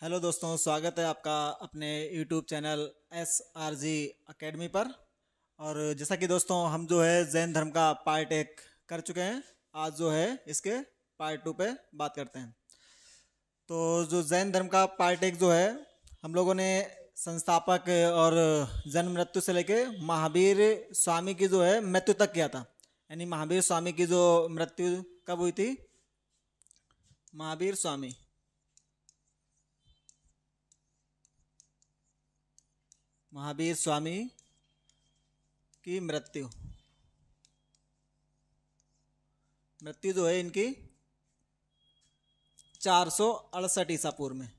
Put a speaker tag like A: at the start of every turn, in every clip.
A: Hello दोस्तों, स्वागत है आपका अपने यूट्यूब चैनल SRG अकेडमी पर। और जैसा कि दोस्तों हम जो है जैन धर्म का पार्ट 1 कर चुके हैं। आज जो है इसके पार्ट 2 पे बात करते हैं। तो जो जैन धर्म का पार्ट 1 जो है हम लोगों ने संस्थापक और जन्म मृत्यु से लेके महावीर स्वामी की जो है मृत्यु तक किया था। यानी महावीर स्वामी की जो मृत्यु कब हुई थी, महावीर स्वामी की मृत्यु जो है इनकी 468 ईसा पूर्व में,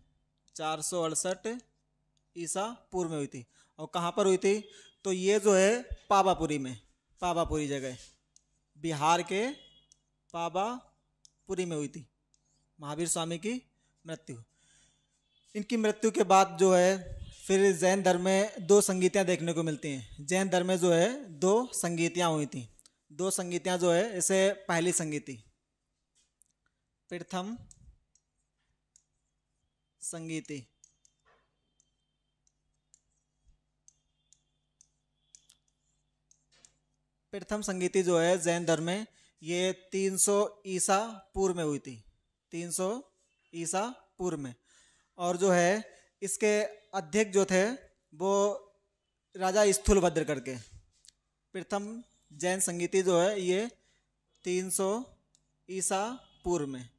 A: 468 ईसा पूर्व में हुई थी। और कहाँ पर हुई थी? तो ये जो है पावापुरी में, पावापुरी जगह बिहार के पावापुरी में हुई थी महावीर स्वामी की मृत्यु। इनकी मृत्यु के बाद जो है फिर जैन धर्म में दो संगीतियाँ देखने को मिलती हैं। जैन धर्म में जो है दो संगीतियाँ हुई थी। दो संगीतियाँ जो है, इसे पहली संगीति प्रथम संगीति, प्रथम संगीति जो है जैन धर्म में ये 300 ईसा पूर्व में हुई थी, 300 ईसा पूर्व में। और जो है इसके अध्यक्ष जो थे वो राजा स्थूलभद्र करके। प्रथम जैन संगीति जो है ये 300 ईसा पूर्व में,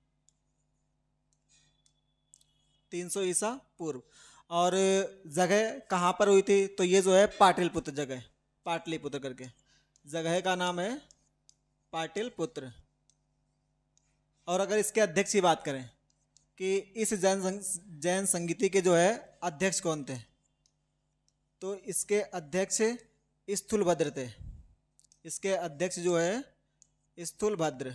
A: 300 ईसा पूर्व। और जगह कहाँ पर हुई थी? तो ये जो है पाटलिपुत्र जगह, पाटलिपुत्र करके जगह का नाम है पाटलिपुत्र। और अगर इसके अध्यक्ष की बात करें कि इस जैन संगीति के जो है अध्यक्ष कौन थे, तो इसके अध्यक्ष स्थूलभद्र थे। इसके अध्यक्ष जो है स्थूलभद्र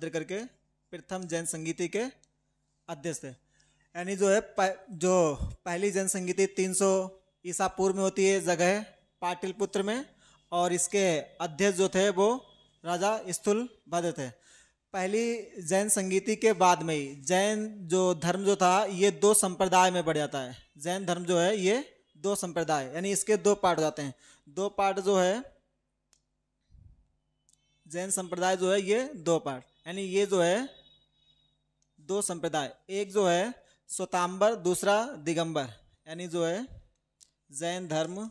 A: करके प्रथम जैन संगीति के अध्यक्ष थे। यानी जो है जो पहली जैन संगीति 300 ईसा पूर्व में होती है जगह पाटलिपुत्र में, और इसके अध्यक्ष जो थे वो राजा स्थूलभद्र थे। पहली जैन संगीति के बाद में ही जैन जो धर्म जो था ये दो संप्रदाय में बढ़ जाता है। जैन धर्म जो है ये दो संप्रदाय, यानी इसके दो पार्ट हो जाते हैं। दो पार्ट जो है जैन संप्रदाय जो है ये दो पार्ट, यानी ये जो है दो संप्रदाय, एक जो है श्वेतांबर, दूसरा दिगंबर। यानी जो है जैन धर्म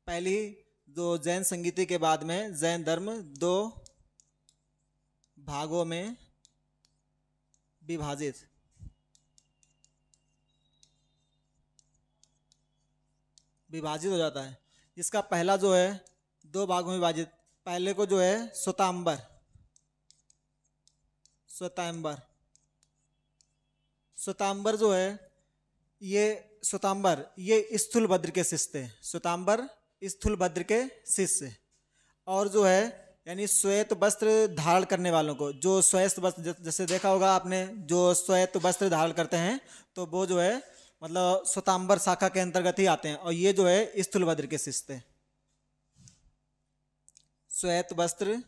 A: पहली जो जैन संगीति के बाद में जैन धर्म दो भागों में विभाजित हो जाता है। इसका पहला जो है दो भागों में विभाजित, पहले को जो है श्वेतांबर जो है ये श्वेतांबर ये स्थूलभद्र के शिष्य थे। श्वेतांबर स्थूलभद्र के शिष्य। और जो है यानी श्वेत वस्त्र धारण करने वालों को, जो श्वेत वस्त्र जैसे देखा होगा आपने, जो श्वेत वस्त्र धारण करते हैं तो वो जो है मतलब श्वेतांबर शाखा के अंतर्गत ही आते हैं। और ये जो है स्थूलभद्र के शिष्य थे। श्वेत वस्त्र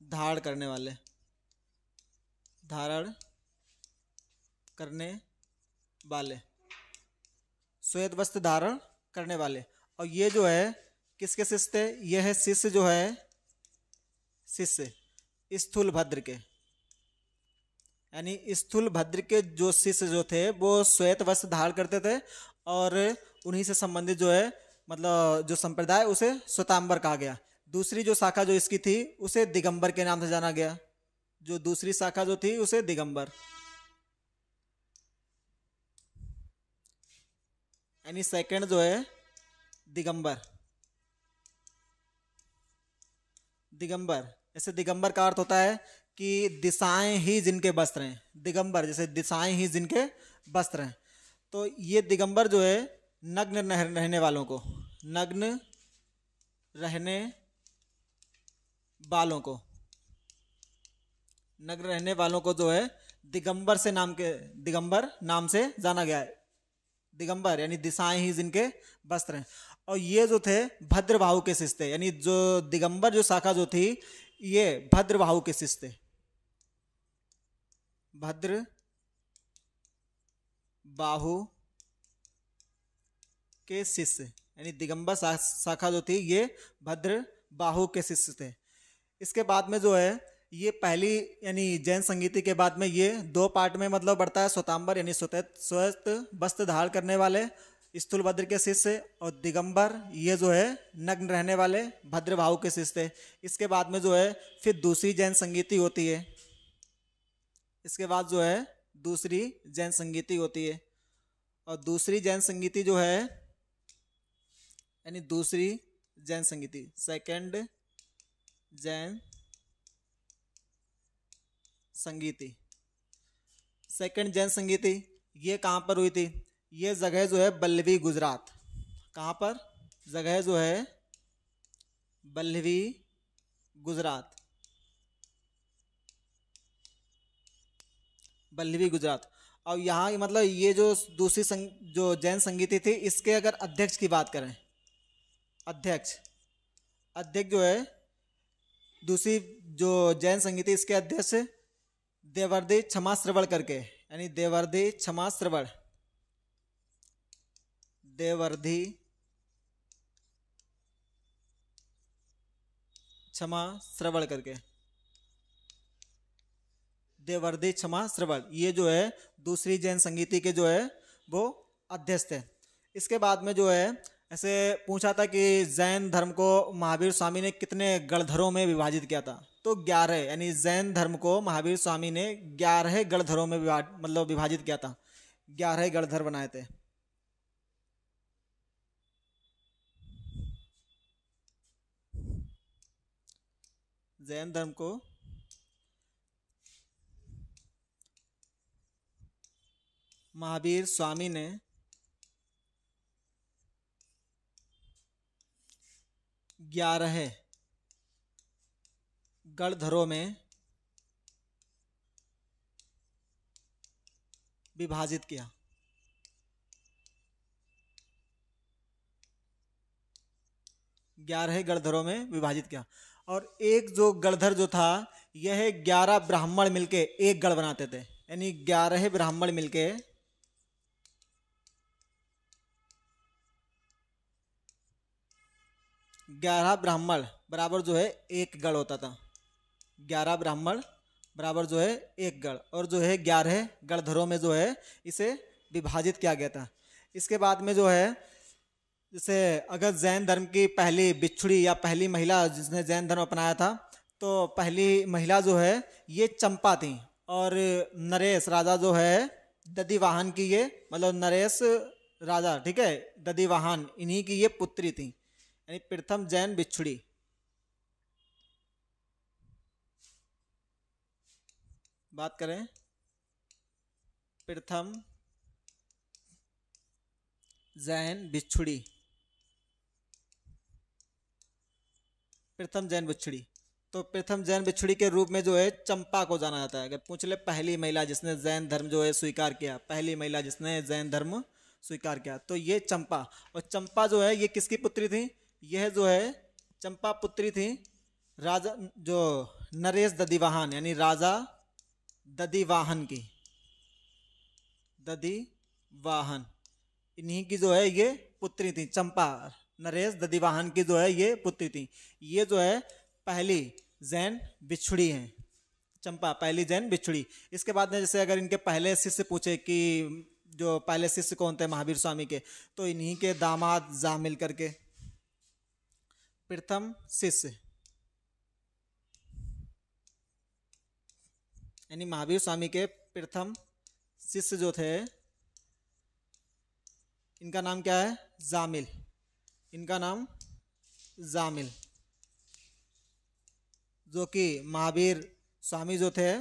A: धारण करने वाले, श्वेत वस्त्र धारण करने वाले। और ये जो है किसके शिष्य थे? ये है शिष्य जो है शिष्य स्थूलभद्र के। यानी स्थूलभद्र के जो शिष्य जो थे वो श्वेत वस्त्र धारण करते थे, और उन्हीं से संबंधित जो है मतलब जो संप्रदाय उसे श्वेतांबर कहा गया। दूसरी जो शाखा जो इसकी थी उसे दिगंबर के नाम से जाना गया। जो दूसरी शाखा जो थी उसे दिगंबर, यानी सेकंड जो है दिगंबर। ऐसे दिगंबर का अर्थ होता है कि दिशाएं ही जिनके वस्त्र हैं। दिगंबर जैसे दिशाएं ही जिनके वस्त्र हैं। तो ये दिगंबर जो है नग्न रहने वालों को, नग्न रहने वालों को जो है दिगंबर नाम से जाना गया है। दिगंबर यानी दिशाएं ही जिनके वस्त्र हैं। और ये जो थे भद्रबाहु के शिष्य थे, यानी जो दिगंबर जो शाखा जो थी ये भद्रबाहु के शिष्य थे, भद्रबाहु के शिष्य, यानी दिगंबर शाखा जो थी ये भद्रबाहु के शिष्य थे। इसके बाद में जो है ये पहली यानी जैन संगीति के बाद में ये दो पार्ट में मतलब बढ़ता है, श्वेतांबर यानी श्वेत वस्त्र धारण करने वाले स्थूलभद्र के शिष्य, और दिगंबर ये जो है नग्न रहने वाले भद्रबाहु के शिष्य थे। इसके बाद में जो है फिर दूसरी जैन संगीति होती है, इसके बाद जो है दूसरी जैन संगीति होती है, और दूसरी जैन संगीति जो है यानी दूसरी जैन संगीति, सेकंड जैन संगीति, सेकंड जैन संगीति ये कहाँ पर हुई थी? ये जगह जो है बल्लवी गुजरात। कहाँ पर? जगह जो है बल्लवी गुजरात, बल्लवी गुजरात। और यहाँ मतलब ये जो दूसरी जो जैन संगीति थी इसके अगर अध्यक्ष की बात करें, अध्यक्ष जो है दूसरी जो जैन संगीति इसके अध्यक्ष देवर्षि क्षमा श्रवण करके, यानी देवर्षि क्षमा श्रवण, देवर्षि क्षमा श्रवण करके, देवर्षि क्षमा श्रवण ये जो है दूसरी जैन संगीति के जो है वो अध्यक्ष थे। इसके बाद में जो है ऐसे पूछा था कि जैन धर्म को महावीर स्वामी ने कितने गणधरों में विभाजित किया था? तो 11, यानी जैन धर्म को महावीर स्वामी ने 11 गणधरों में मतलब विभाजित किया था, 11 गणधर बनाए थे। जैन धर्म को महावीर स्वामी ने 11 गणधरों में विभाजित किया। ग्यारह गणधरों में विभाजित किया। और एक जो गणधर जो था यह 11 ब्राह्मण मिलके एक गण बनाते थे, यानी 11 ब्राह्मण मिलके 11 ब्राह्मण बराबर जो है एक गण होता था। 11 ब्राह्मण बराबर जो है एक गण, और जो है 11 गणधरों में जो है इसे विभाजित किया गया था। इसके बाद में जो है जैसे अगर जैन धर्म की पहली बिछुड़ी या पहली महिला जिसने जैन धर्म अपनाया था, तो पहली महिला जो है ये चंपा थी, और नरेश राजा जो है दधिवाहन की ये मतलब नरेश राजा, ठीक है, दधिवाहन इन्हीं की ये पुत्री थी, यानी प्रथम जैन बिछुड़ी। बात करें प्रथम जैन बिछुड़ी, प्रथम जैन बिछुड़ी, तो प्रथम जैन बिछुड़ी के रूप में जो है चंपा को जाना जाता है। अगर पूछ ले पहली महिला जिसने जैन धर्म जो है स्वीकार किया, पहली महिला जिसने जैन धर्म स्वीकार किया, तो ये चंपा। और चंपा जो है ये किसकी पुत्री थी? यह जो है चंपा पुत्री थी राजा जो नरेश दधिवाहन, यानी राजा दधिवाहन की, दधिवाहन इन्हीं की जो है ये पुत्री थी। चंपा नरेश दधिवाहन की जो है ये पुत्री थी। ये जो है पहली जैन बिछुड़ी है, चंपा पहली जैन बिछुड़ी। इसके बाद में जैसे अगर इनके पहले शिष्य पूछे कि जो पहले शिष्य कौन थे महावीर स्वामी के, तो इन्हीं के दामाद जामिल करके प्रथम शिष्य, यानी महावीर स्वामी के प्रथम शिष्य जो थे इनका नाम क्या है? जामिल, इनका नाम जामिल, जो कि महावीर स्वामी जो थे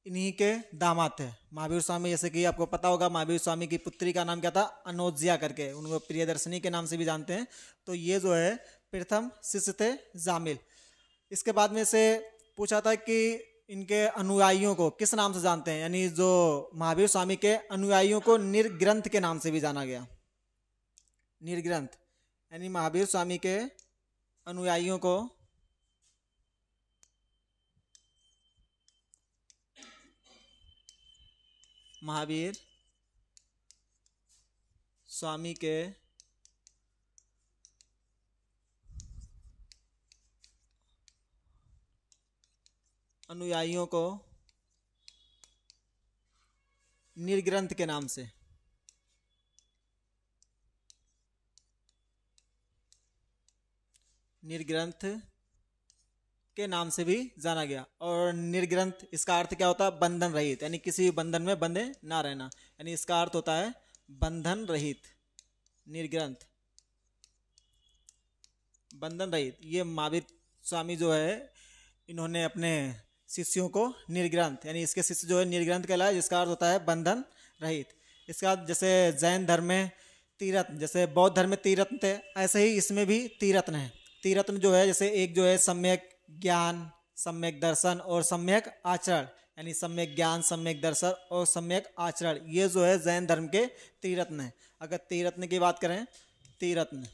A: इन्हीं के दामाद थे। महावीर स्वामी जैसे कि आपको पता होगा महावीर स्वामी की पुत्री का नाम क्या था? अनोज्या करके, उनको प्रियदर्शनी के नाम से भी जानते हैं। तो ये जो है प्रथम शिष्य थे जामिल। इसके बाद में से पूछा था कि इनके अनुयायियों को किस नाम से जानते हैं, यानी जो महावीर स्वामी के अनुयायियों को निर्ग्रंथ के नाम से भी जाना गया। निर्ग्रंथ यानी महावीर स्वामी के अनुयायियों को महावीर स्वामी के अनुयायियों को निर्ग्रंथ के नाम से निर्ग्रंथ के नाम से भी जाना गया। और निर्ग्रंथ इसका अर्थ क्या होता है? बंधन रहित, यानी किसी भी बंधन में बंधे ना रहना, यानी इसका अर्थ होता है बंधन रहित। निर्ग्रंथ बंधन रहित। ये महावीर स्वामी जो है इन्होंने अपने शिष्यों को निर्ग्रंथ, यानी इसके शिष्य जो है निर्ग्रंथ कहलाए, जिसका अर्थ होता है बंधन रहित। इसका जैसे जैन धर्म में तीरत्न, जैसे बौद्ध धर्म में तीरत्न थे, ऐसे ही इसमें भी तीरत्न है। तीरत्न जो है जैसे एक जो है सम्यक ज्ञान, सम्यक दर्शन और सम्यक आचरण, यानी सम्यक ज्ञान, सम्यक दर्शन और सम्यक आचरण, ये जो है जैन धर्म के तीरत्न है। अगर तीरत्न की बात करें, तीरत्न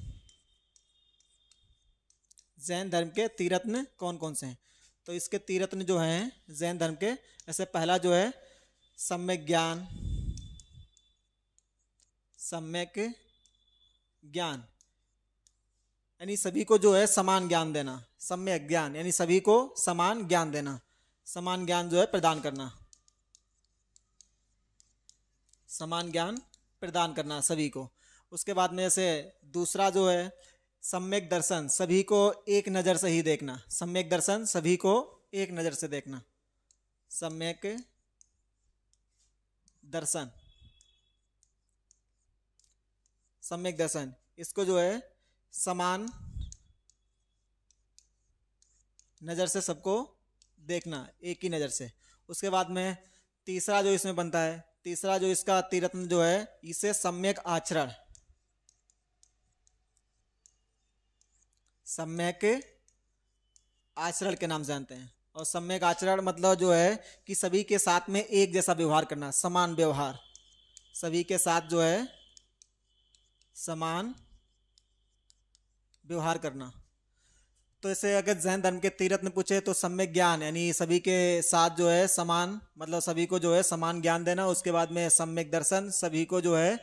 A: जैन धर्म के तीरत्न कौन कौन से हैं? तो इसके तीरत्न जो हैं जैन धर्म के, ऐसे पहला जो है सम्यक ज्ञान, सम्यक ज्ञान यानी सभी को जो है समान ज्ञान देना। सम्यक ज्ञान यानी सभी को समान ज्ञान देना, समान ज्ञान जो है प्रदान करना, समान ज्ञान प्रदान करना सभी को। उसके बाद में जैसे दूसरा जो है सम्यक दर्शन, सभी को एक नज़र से ही देखना। सम्यक दर्शन, सभी को एक नज़र से देखना। सम्यक दर्शन, सम्यक दर्शन, इसको जो है समान नज़र से सबको देखना, एक ही नज़र से। उसके बाद में तीसरा जो इसमें बनता है, तीसरा जो इसका तीरत्न जो है, इसे सम्यक आचरण, सम्यक आचरण के नाम से जानते हैं। और सम्यक आचरण मतलब जो है कि सभी के साथ में एक जैसा व्यवहार करना, समान व्यवहार, सभी के साथ जो है समान व्यवहार करना। तो ऐसे अगर जैन धर्म के तीरत्न पूछे तो सम्यक ज्ञान यानी सभी के साथ जो है समान, मतलब सभी को जो है समान ज्ञान देना। उसके बाद में सम्यक दर्शन, सभी को जो है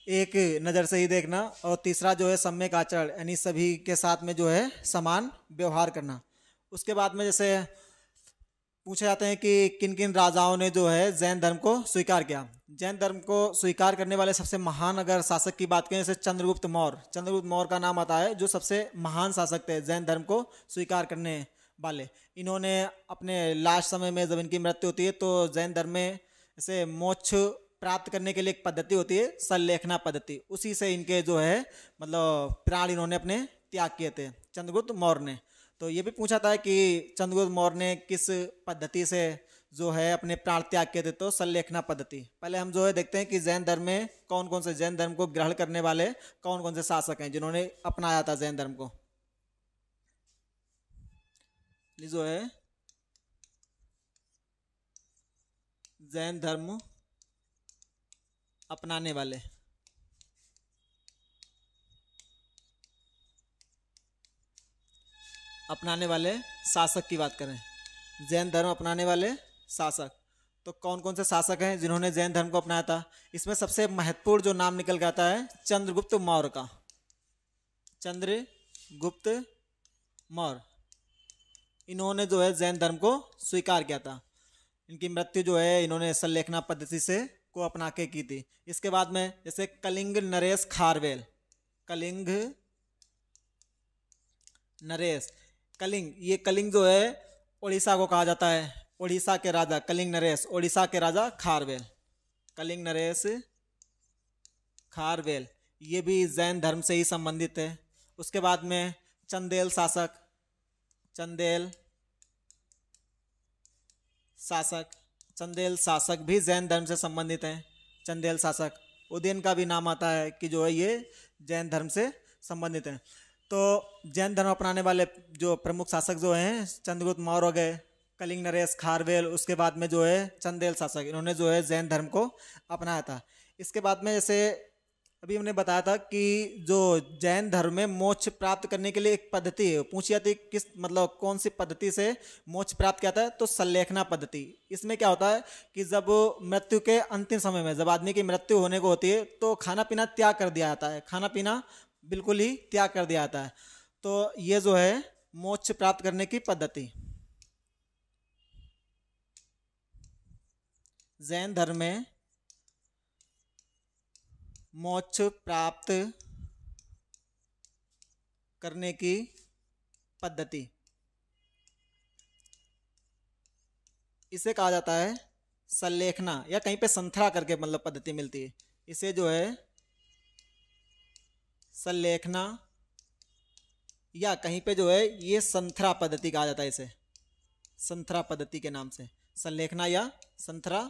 A: एक नज़र से ही देखना। और तीसरा जो है सम्यक आचरण यानी सभी के साथ में जो है समान व्यवहार करना। उसके बाद में जैसे पूछे जाते हैं कि किन किन राजाओं ने जो है जैन धर्म को स्वीकार किया। जैन धर्म को स्वीकार करने वाले सबसे महान अगर शासक की बात करें, जैसे चंद्रगुप्त मौर्य, चंद्रगुप्त मौर्य का नाम आता है जो सबसे महान शासक थे जैन धर्म को स्वीकार करने वाले। इन्होंने अपने लास्ट समय में जब इनकी मृत्यु होती है तो जैन धर्म में जैसे मोक्ष प्राप्त करने के लिए एक पद्धति होती है सल्लेखना पद्धति, उसी से इनके जो है मतलब प्राण इन्होंने अपने त्याग किए थे चंद्रगुप्त मौर्य ने। तो ये भी पूछा था कि चंद्रगुप्त मौर्य ने किस पद्धति से जो है अपने प्राण त्याग किए थे, तो सल्लेखना पद्धति। पहले हम जो है देखते हैं कि जैन धर्म में कौन कौन से, जैन धर्म को ग्रहण करने वाले कौन कौन से शासक हैं जिन्होंने अपनाया था जैन धर्म को। जो है जैन धर्म अपनाने वाले, अपनाने वाले शासक की बात करें, जैन धर्म अपनाने वाले शासक, तो कौन कौन से शासक हैं जिन्होंने जैन धर्म को अपनाया था। इसमें सबसे महत्वपूर्ण जो नाम निकल के आता है चंद्रगुप्त मौर्य का। चंद्रगुप्त मौर्य, इन्होंने जो है जैन धर्म को स्वीकार किया था। इनकी मृत्यु जो है इन्होंने सल्लेखना पद्धति से को अपना के की थी। इसके बाद में जैसे कलिंग नरेश खारवेल, कलिंग नरेश, कलिंग, ये कलिंग जो है उड़ीसा को कहा जाता है, उड़ीसा के राजा कलिंग नरेश, उड़ीसा के राजा खारवेल, कलिंग नरेश खारवेल, ये भी जैन धर्म से ही संबंधित है। उसके बाद में चंदेल शासक, चंदेल शासक, चंदेल शासक भी जैन धर्म से संबंधित हैं। चंदेल शासक, उदयन का भी नाम आता है कि जो है ये जैन धर्म से संबंधित हैं। तो जैन धर्म अपनाने वाले जो प्रमुख शासक जो हैं चंद्रगुप्त मौर्य हो गए, कलिंग नरेश खारवेल, उसके बाद में जो है चंदेल शासक, इन्होंने जो है जैन धर्म को अपनाया था। इसके बाद में जैसे अभी हमने बताया था कि जो जैन धर्म में मोक्ष प्राप्त करने के लिए एक पद्धति है, पूछी जाती है किस मतलब कौन सी पद्धति से मोक्ष प्राप्त किया था है, तो सल्लेखना पद्धति। इसमें क्या होता है कि जब मृत्यु के अंतिम समय में जब आदमी की मृत्यु होने को होती है तो खाना पीना त्याग कर दिया जाता है, खाना पीना बिल्कुल ही त्याग कर दिया जाता है। तो ये जो है मोक्ष प्राप्त करने की पद्धति। जैन धर्म में मोक्ष प्राप्त करने की पद्धति, इसे कहा जाता है सल्लेखना, या कहीं पे संथरा करके मतलब पद्धति मिलती है, इसे जो है सल्लेखना या कहीं पे जो है ये संथरा पद्धति कहा जाता है, इसे संथरा पद्धति के नाम से, सल्लेखना या संथरा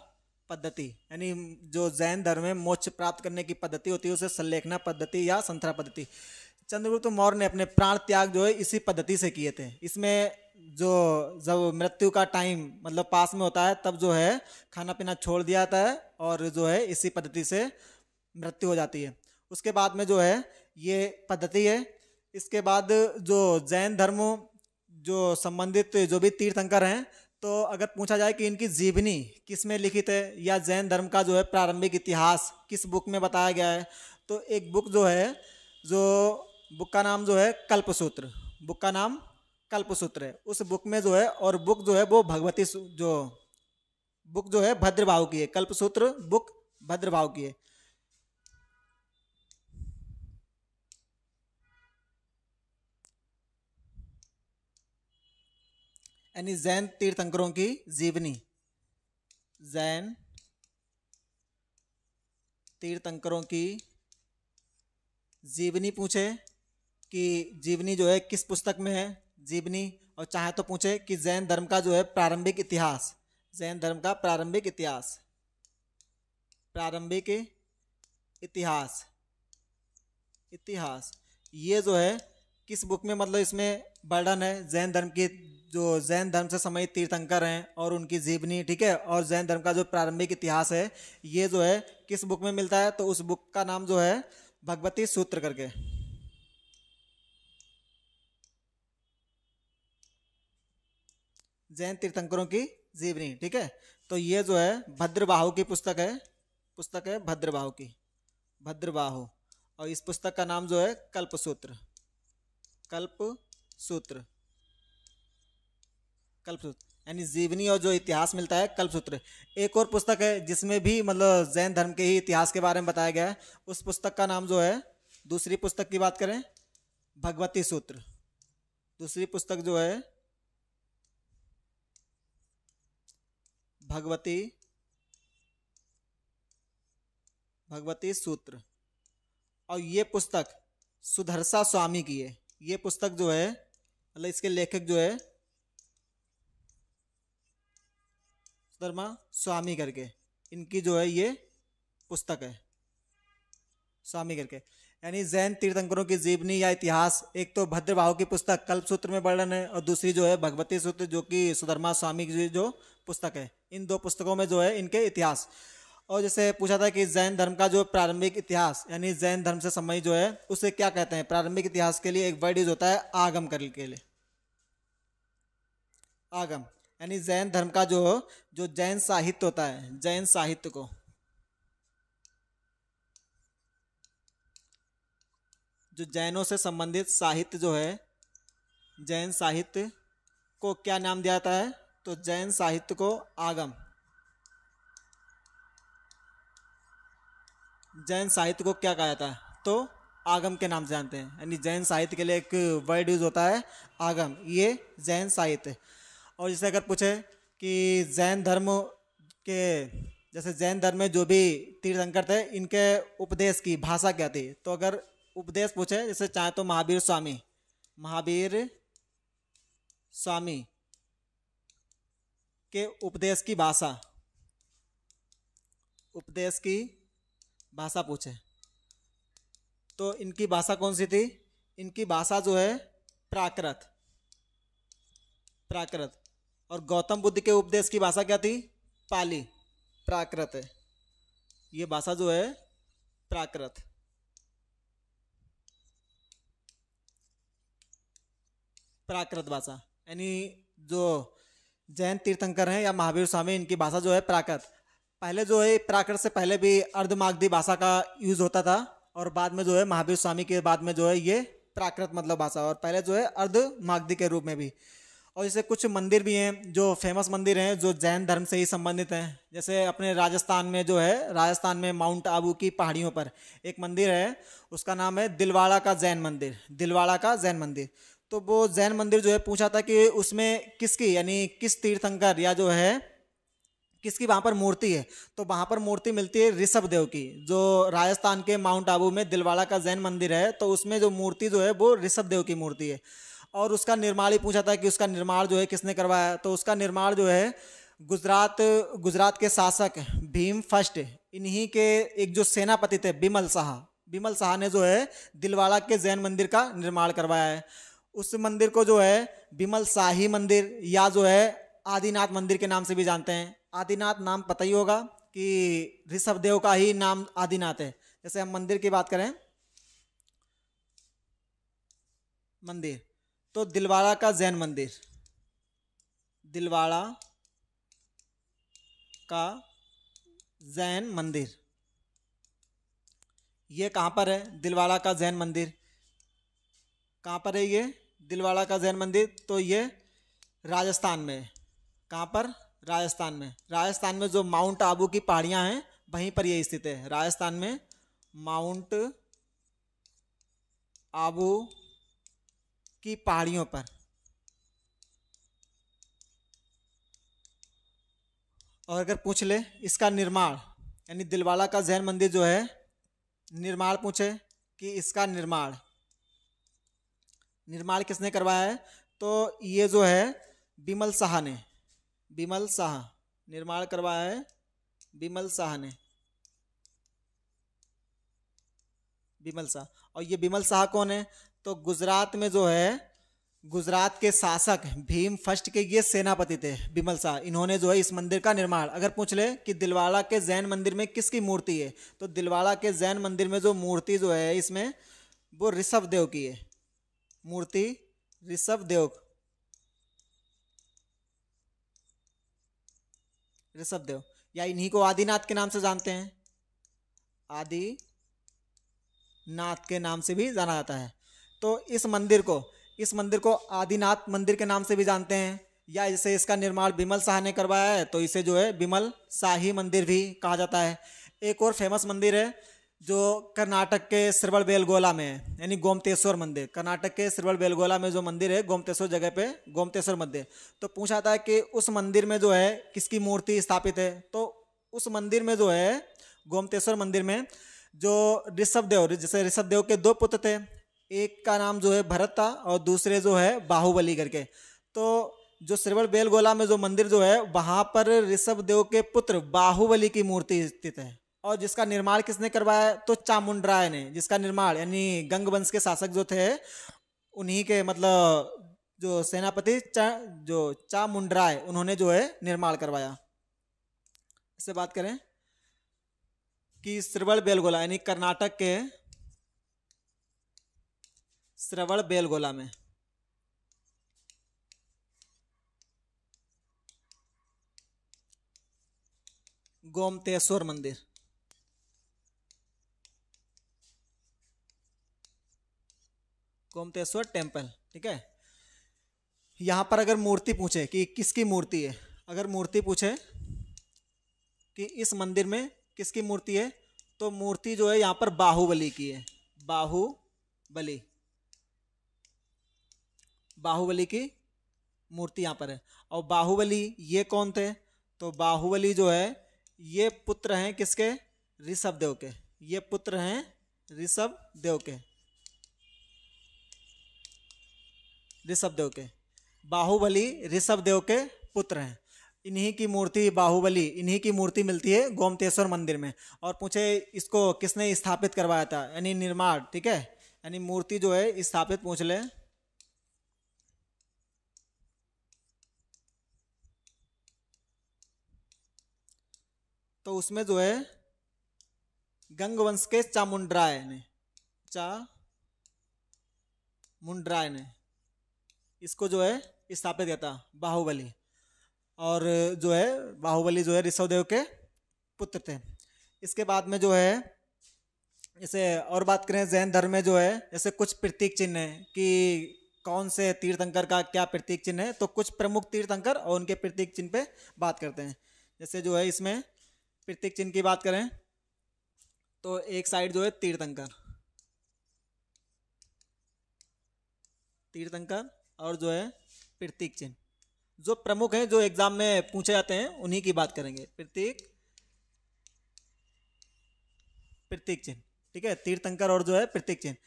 A: पद्धति। यानी जो जैन धर्म में मोक्ष प्राप्त करने की पद्धति होती है उसे सल्लेखना पद्धति या संथरा पद्धति। चंद्रगुप्त मौर्य ने अपने प्राण त्याग जो है इसी पद्धति से किए थे। इसमें जो जब मृत्यु का टाइम मतलब पास में होता है तब जो है खाना पीना छोड़ दिया जाता है और जो है इसी पद्धति से मृत्यु हो जाती है। उसके बाद में जो है ये पद्धति है। इसके बाद जो जैन धर्म जो संबंधित जो भी तीर्थंकर हैं, तो अगर पूछा जाए कि इनकी जीवनी किस में लिखित है या जैन धर्म का जो है प्रारंभिक इतिहास किस बुक में बताया गया है, तो एक बुक जो है, जो बुक का नाम जो है कल्पसूत्र, बुक का नाम कल्पसूत्र है। उस बुक में जो है, और बुक जो है वो भगवती जो बुक जो है भद्रभाव की है, कल्पसूत्र बुक भद्रभाव की है। यानी जैन तीर्थंकरों की जीवनी, जैन तीर्थंकरों की जीवनी पूछे कि जीवनी जो है किस पुस्तक में है जीवनी, और चाहे तो पूछे कि जैन धर्म का जो है प्रारंभिक इतिहास, जैन धर्म का प्रारंभिक इतिहास, प्रारंभिक इतिहास, इतिहास ये जो है किस बुक में मतलब इसमें वर्णन है जैन धर्म की, जो जैन धर्म से संबंधित तीर्थंकर हैं और उनकी जीवनी, ठीक है, और जैन धर्म का जो प्रारंभिक इतिहास है ये जो है किस बुक में मिलता है, तो उस बुक का नाम जो है भगवती सूत्र करके, जैन तीर्थंकरों की जीवनी, ठीक है। तो ये जो है भद्रबाहु की पुस्तक है, पुस्तक है भद्रबाहु की, भद्रबाहु, और इस पुस्तक का नाम जो है कल्पसूत्र, कल्पसूत्र, कल्पसूत्र यानी जीवनी और जो इतिहास मिलता है कल्पसूत्र। एक और पुस्तक है जिसमें भी मतलब जैन धर्म के ही इतिहास के बारे में बताया गया है, उस पुस्तक का नाम जो है, दूसरी पुस्तक की बात करें भगवती सूत्र, दूसरी पुस्तक जो है भगवती, भगवती सूत्र, और ये पुस्तक सुधर्षा स्वामी की है। ये पुस्तक जो है मतलब इसके लेखक जो है सुधर्मा स्वामी करके, इनकी जो है ये पुस्तक है स्वामी करके। यानी जैन तीर्थंकरों की जीवनी या इतिहास, एक तो भद्रबाहु की पुस्तक कल्पसूत्र में वर्णन है, और दूसरी जो है भगवती सूत्र जो कि सुधर्मा स्वामी की जो पुस्तक है। इन दो पुस्तकों में जो है इनके इतिहास। और जैसे पूछा था कि जैन धर्म का जो प्रारंभिक इतिहास यानी जैन धर्म से संबंधित जो है उसे क्या कहते हैं, प्रारंभिक इतिहास के लिए एक वर्ड यूज होता है आगम करने के लिए, आगम। यानी जैन धर्म का जो जो जैन साहित्य होता है, जैन साहित्य को, जो जैनों से संबंधित साहित्य जो है, जैन साहित्य को क्या नाम दिया जाता है, तो जैन साहित्य को आगम, जैन साहित्य को क्या कहा जाता है, तो आगम के नाम से जानते हैं। यानी जैन साहित्य के लिए एक वर्ड यूज होता है आगम, ये जैन साहित्य। और जैसे अगर पूछे कि जैन धर्म के, जैसे जैन धर्म में जो भी तीर्थंकर थे इनके उपदेश की भाषा क्या थी, तो अगर उपदेश पूछे जैसे चाहे तो महावीर स्वामी, महावीर स्वामी के उपदेश की भाषा, उपदेश की भाषा पूछे तो इनकी भाषा कौन सी थी, इनकी भाषा जो है प्राकृत, प्राकृत। और गौतम बुद्ध के उपदेश की भाषा क्या थी, पाली, प्राकृत है, ये भाषा जो है प्राकृत। प्राकृत भाषा, यानी जो जैन तीर्थंकर हैं या महावीर स्वामी, इनकी भाषा जो है प्राकृत। पहले जो है प्राकृत से पहले भी अर्धमागधी भाषा का यूज होता था, और बाद में जो है महावीर स्वामी के बाद में जो है ये प्राकृत मतलब भाषा, और पहले जो है अर्धमागधी के रूप में भी। और जैसे कुछ मंदिर भी हैं जो फेमस मंदिर हैं जो जैन धर्म से ही संबंधित हैं। जैसे अपने राजस्थान में जो है, राजस्थान में माउंट आबू की पहाड़ियों पर एक मंदिर है, उसका नाम है दिलवाड़ा का जैन मंदिर, दिलवाड़ा का जैन मंदिर। तो वो जैन मंदिर जो है पूछा था कि उसमें किसकी, यानी किस तीर्थंकर या जो है किसकी वहाँ पर मूर्ति है, तो वहाँ पर मूर्ति मिलती है ऋषभ देव की। जो राजस्थान के माउंट आबू में दिलवाड़ा का जैन मंदिर है, तो उसमें जो मूर्ति जो है वो ऋषभ देव की मूर्ति है। और उसका निर्माण ही पूछा था कि उसका निर्माण जो है किसने करवाया, तो उसका निर्माण जो है गुजरात के शासक भीम फर्स्ट, इन्हीं के एक जो सेनापति थे बिमल शाह ने जो है दिलवाड़ा के जैन मंदिर का निर्माण करवाया है। उस मंदिर को जो है बिमल शाही मंदिर या जो है आदिनाथ मंदिर के नाम से भी जानते हैं। आदिनाथ नाम पता ही होगा कि ऋषभ देव का ही नाम आदिनाथ है। जैसे हम मंदिर की बात करें, मंदिर तो दिलवाड़ा का जैन मंदिर, दिलवाड़ा का जैन मंदिर, ये कहाँ पर है? दिलवाड़ा का जैन मंदिर कहाँ पर है? ये दिलवाड़ा का जैन मंदिर तो ये राजस्थान में है। कहाँ पर? राजस्थान में। राजस्थान में जो माउंट आबू की पहाड़ियाँ हैं वहीं पर ये स्थित है, राजस्थान में माउंट आबू की पहाड़ियों पर। और अगर पूछ ले इसका निर्माण, यानी दिलवाड़ा का जैन मंदिर जो है निर्माण पूछे कि इसका निर्माण किसने करवाया है, तो ये जो है बिमल शाह ने, बिमल शाह निर्माण करवाया है, बिमल शाह ने, बिमल शाह। और ये बिमल शाह कौन है? तो गुजरात में जो है गुजरात के शासक भीम फर्स्ट के ये सेनापति थे बिमल शाह, इन्होंने जो है इस मंदिर का निर्माण। अगर पूछ ले कि दिलवाड़ा के जैन मंदिर में किसकी मूर्ति है, तो दिलवाड़ा के जैन मंदिर में जो मूर्ति जो है इसमें वो ऋषभ देव की है, मूर्ति ऋषभ देव, ऋषभ देव, या इन्हीं को आदिनाथ के नाम से जानते हैं, आदिनाथ के नाम से भी जाना जाता है। तो इस मंदिर को आदिनाथ मंदिर के नाम से भी जानते हैं, या जैसे इसका निर्माण बिमल शाह ने करवाया है तो इसे जो है बिमल शाही मंदिर भी कहा जाता है। एक और फेमस मंदिर है जो कर्नाटक के श्रवणबेलगोला में है, यानी गोमतेश्वर मंदिर। कर्नाटक के श्रवणबेलगोला में जो मंदिर है गोमतेश्वर जगह पे, गोमतेश्वर मंदिर। तो पूछा था कि उस मंदिर में जो है किसकी मूर्ति स्थापित है, तो उस मंदिर में जो है गोमतेश्वर मंदिर में जो ऋषभ देव, जैसे ऋषभ देव के दो पुत्र थे, एक का नाम जो है भरत था और दूसरे जो है बाहुबली करके। तो जो श्रवणबेलगोला में जो मंदिर जो है वहाँ पर ऋषभ देव के पुत्र बाहुबली की मूर्ति स्थित है। और जिसका निर्माण किसने करवाया? तो चामुंडराय ने, जिसका निर्माण यानी गंग वंश के शासक जो थे उन्हीं के, मतलब जो सेनापति जो चामुंडराय, उन्होंने जो है निर्माण करवाया। इससे बात करें कि श्रवणबेलगोला यानी कर्नाटक के श्रवणबेलगोला में गोमतेश्वर मंदिर, गोमतेश्वर टेम्पल, ठीक है। यहां पर अगर मूर्ति पूछे कि किसकी मूर्ति है, अगर मूर्ति पूछे कि इस मंदिर में किसकी मूर्ति है, तो मूर्ति जो है यहां पर बाहुबली की है, बाहुबली, बाहुबली की मूर्ति यहां पर है। और बाहुबली ये कौन थे? तो बाहुबली जो है ये पुत्र हैं किसके? ऋषभ देव के। ये पुत्र हैं ऋषभ देव के, ऋषभ देव के। बाहुबली ऋषभ देव के पुत्र हैं। इन्हीं की मूर्ति, बाहुबली, इन्हीं की मूर्ति मिलती है गोमतेश्वर मंदिर में। और पूछे इसको किसने स्थापित करवाया था, यानी निर्माण, ठीक है, यानी मूर्ति जो है स्थापित पूछ ले, तो उसमें जो है गंग वंश के चामुंडराय ने इसको जो है स्थापित किया था बाहुबली। और जो है बाहुबली जो है ऋषभदेव के पुत्र थे। इसके बाद में जो है जैसे और बात करें जैन धर्म में जो है जैसे कुछ प्रतीक चिन्ह है कि कौन से तीर्थंकर का क्या प्रतीक चिन्ह है, तो कुछ प्रमुख तीर्थंकर और उनके प्रतीक चिन्ह पे बात करते हैं। जैसे जो है इसमें प्रतीक चिन्ह की बात करें तो एक साइड जो है तीर्थंकर तीर्थंकर और जो है प्रतीक चिन्ह जो प्रमुख हैं, जो एग्जाम में पूछे जाते हैं, उन्हीं की बात करेंगे। प्रतीक चिन्ह, ठीक है, तीर्थंकर और जो है प्रतीक चिन्ह।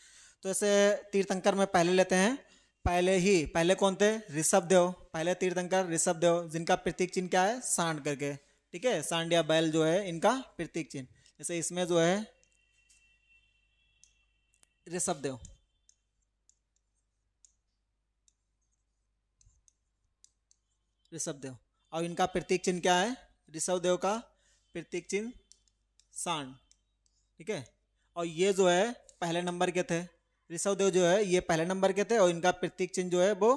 A: तो ऐसे तीर्थंकर में पहले लेते हैं, पहले कौन थे? ऋषभदेव, पहले तीर्थंकर ऋषभदेव, जिनका प्रतीक चिन्ह क्या है? सांड करके, ठीक है, सांड या बैल जो है इनका प्रतीक चिन्ह। जैसे इसमें जो है ऋषभदेव, ऋषभदेव, और इनका प्रतीक चिन्ह क्या है? ऋषभदेव का प्रतीक चिन्ह सांड, ठीक है। और ये जो है पहले नंबर के थे, ऋषभदेव जो है ये पहले नंबर के थे और इनका प्रतीक चिन्ह जो है वो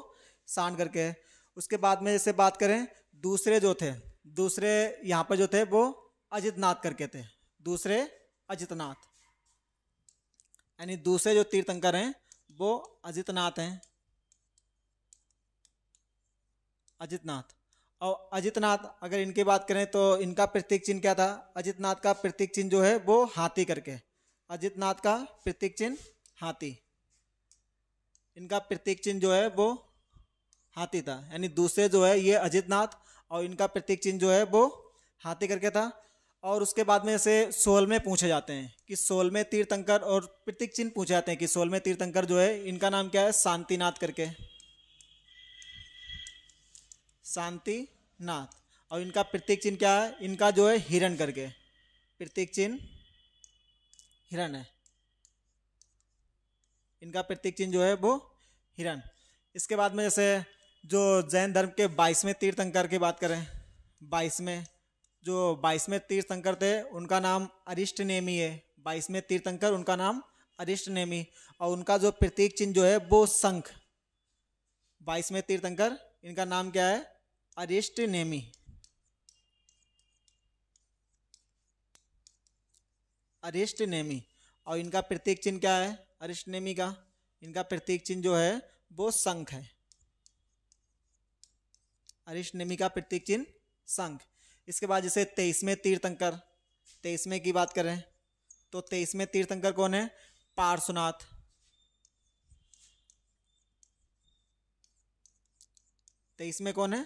A: सांड करके है। उसके बाद में जैसे बात करें दूसरे जो थे, दूसरे यहाँ पर जो थे वो अजितनाथ करके थे, दूसरे अजितनाथ, यानी दूसरे जो तीर्थंकर हैं वो अजितनाथ हैं, अजितनाथ। और अजितनाथ अगर इनकी बात करें तो इनका प्रतीक चिन्ह क्या था? अजितनाथ का प्रतीक चिन्ह जो है वो हाथी करके, अजितनाथ का प्रतीक चिन्ह हाथी, इनका प्रतीक चिन्ह जो है वो हाथी था। यानी दूसरे जो है ये अजितनाथ और इनका प्रतीक चिन्ह जो है वो हाथी करके था। और उसके बाद में जैसे 16वें पूछे जाते हैं कि 16वें तीर्थंकर और प्रतीक चिन्ह पूछे जाते हैं कि 16वें तीर्थंकर जो है इनका नाम क्या है? शांतिनाथ करके, शांतिनाथ। और इनका प्रतीक चिन्ह क्या है? इनका जो है हिरण करके, प्रतीक चिन्ह हिरण है, इनका प्रतीक चिन्ह जो है वो हिरण। इसके बाद में जैसे जो जैन धर्म के 22वें तीर्थंकर की बात करें, 22वें तीर्थंकर थे उनका नाम अरिष्ट नेमी है, 22वें तीर्थंकर उनका नाम अरिष्ट नेमी, और उनका जो प्रतीक चिन्ह जो है वो शंख। 22वें तीर्थंकर इनका नाम क्या है? अरिष्ट नेमी, अरिष्ट नेमी। और इनका प्रतीक चिन्ह क्या है? अरिष्ट नेमी का इनका प्रतीक चिन्ह जो है वो शंख है, अरिष्ट नेमी का प्रतीक चिन्ह शंख। इसके बाद जैसे 23वें तीर्थंकर, 23वें की बात करें तो 23वें तीर्थंकर कौन है? पार्श्वनाथ, 23वें कौन है?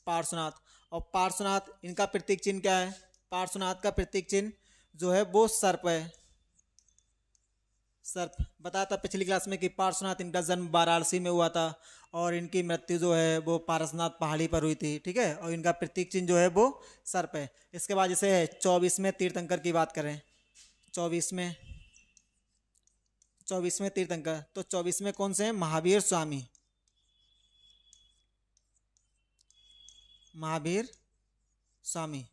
A: पार्श्वनाथ। और पार्श्वनाथ इनका प्रतीक चिन्ह क्या है? पार्श्वनाथ का प्रतीक चिन्ह जो है वो सर्प है, सर्प। बताया था पिछली क्लास में कि पार्श्वनाथ इनका जन्म वाराणसी में हुआ था और इनकी मृत्यु जो है वो पारसनाथ पहाड़ी पर हुई थी, ठीक है, और इनका प्रतीक चिन्ह जो है वो सर्प है। इसके बाद जैसे 24वें तीर्थंकर की बात करें, 24वें तीर्थंकर, तो 24वें कौन से हैं? महावीर स्वामी, महावीर स्वामी।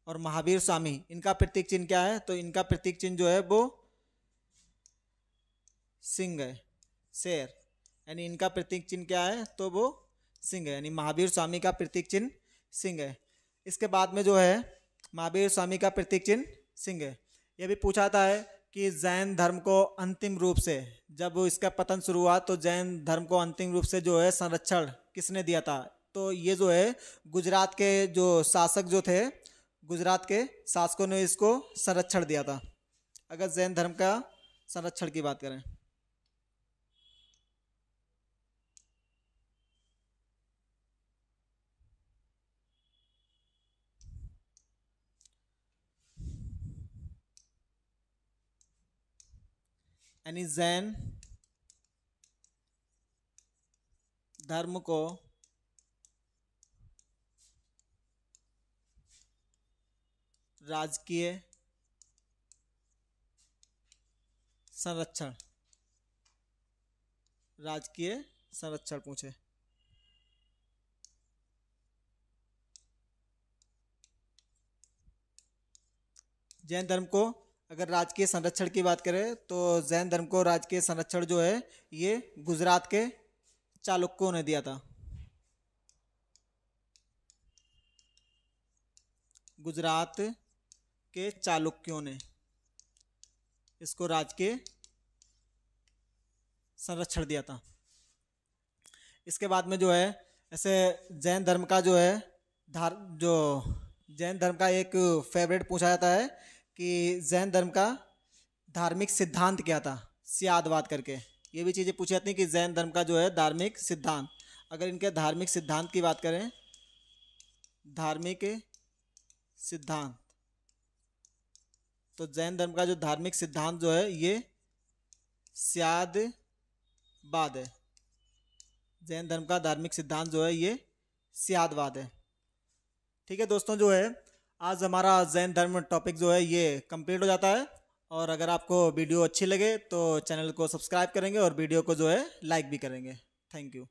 A: और महावीर स्वामी इनका प्रतीक चिन्ह क्या है? तो इनका प्रतीक चिन्ह जो है वो सिंह है, शेर, यानी इनका प्रतीक चिन्ह क्या है? तो वो सिंह है, यानी महावीर स्वामी का प्रतीक चिन्ह सिंह है। इसके बाद में जो है महावीर स्वामी का प्रतीक चिन्ह सिंह है। यह भी पूछाता है कि जैन धर्म को अंतिम रूप से, जब इसका पतन शुरू हुआ तो जैन धर्म को अंतिम रूप से जो है संरक्षण किसने दिया था? तो ये जो है गुजरात के जो शासक जो थे, गुजरात के शासकों ने इसको संरक्षण दिया था, अगर जैन धर्म का संरक्षण की बात करें। यानी जैन धर्म को राजकीय संरक्षण, राजकीय संरक्षण पूछे। जैन धर्म को अगर राजकीय संरक्षण की बात करें तो जैन धर्म को राजकीय संरक्षण जो है ये गुजरात के चालुक्यों ने दिया था। गुजरात के चालुक्यों ने इसको राज्य के संरक्षण दिया था। इसके बाद में जो है ऐसे जैन धर्म का जो है जो जैन धर्म का एक फेवरेट पूछा जाता है कि जैन धर्म का धार्मिक सिद्धांत क्या था, स्यादवाद करके। ये भी चीज़ें पूछी जाती हैं कि जैन धर्म का जो है धार्मिक सिद्धांत। अगर इनके धार्मिक सिद्धांत की बात करें, धार्मिक सिद्धांत, तो जैन धर्म का जो धार्मिक सिद्धांत जो है ये स्यादवाद है। जैन धर्म का धार्मिक सिद्धांत जो है ये स्यादवाद है। ठीक है दोस्तों, जो है आज हमारा जैन धर्म टॉपिक जो है ये कंप्लीट हो जाता है। और अगर आपको वीडियो अच्छी लगे तो चैनल को सब्सक्राइब करेंगे और वीडियो को जो है लाइक भी करेंगे। Thank you.